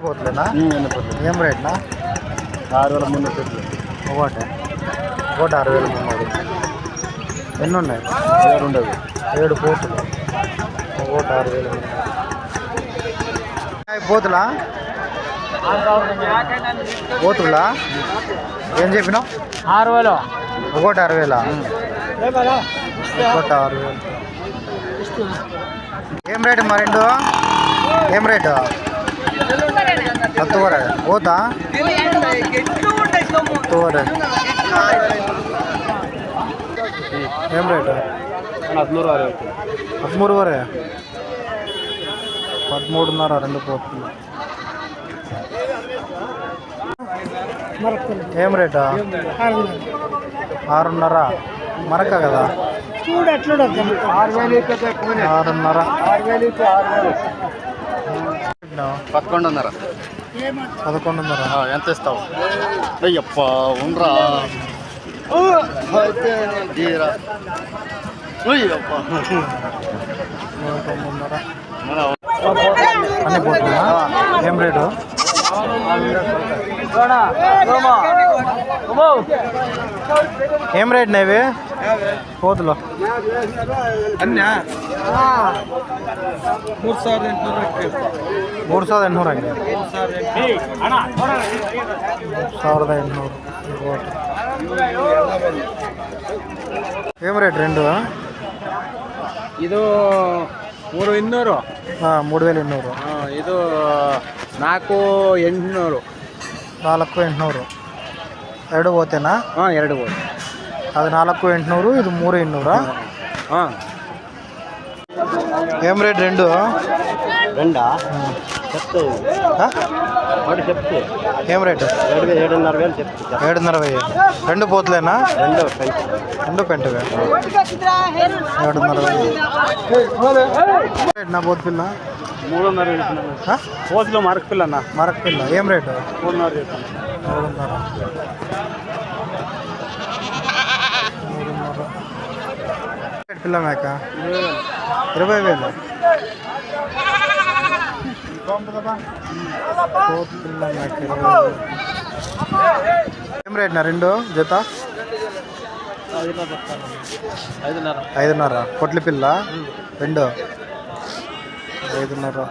పోతులేనా ఏం రేట్నా 6,300 ఒకటి 6,300. ఎన్ని ఉన్నాయి? 7 ఉండదు. 7 పోతులు ఒకటి 6,300. పోతులా పోతులా ఏం చెప్పినావు? 6,000 ఒకటి 6,000. ఒకటి 6,000. ఏం రేటు మా రెండు? ఏం రేటు? ಹತ್ತುವರೆ ಹೋತಾ ಹತ್ತುವರೆ. ఏం రేటు? 13,500. 13,500 రెండు పోతుంది. ఏం రేటు? 6,500. మరక కదా? 6,500. 11,500. 11,500. ఎంత ఇస్తావు? అయ్యప్ప ఉండరా తీరా. అయ్యప్ప 9,500 అన్నీ పోతున్నా. ఏం రేటు? ఏం రేట్ నేవి పోతులు? 3,800 అండి. 3,800. ఏం రేట్ రెండు? ಇದು 3,200. 3,200. ಇದು 4,800. 4,800. ಎರಡು పోతేనా? 2 పోతే అది 4,800, ఇది 3,800. ఏం రేట్ రెండు? రెండా చెప్తే చెప్తే ఏం రేటు? 7,500 చెప్తే 7,500. రెండు పోతులేనా? రెండు పెంటవే 7,500. రేట్ నా పోతు పిల్ల? 3,500. పోతులో మరక పిల్ల అన్న. మరక పిల్ల ఏం రేటు? 3,500. 3,500. పిల్ల మేక 20,000. పిల్ల మేక 20,000. ఏం రేట్నా రెండు జత? 5,500. 5,500. పొట్లి పిల్ల రెండు 5,500.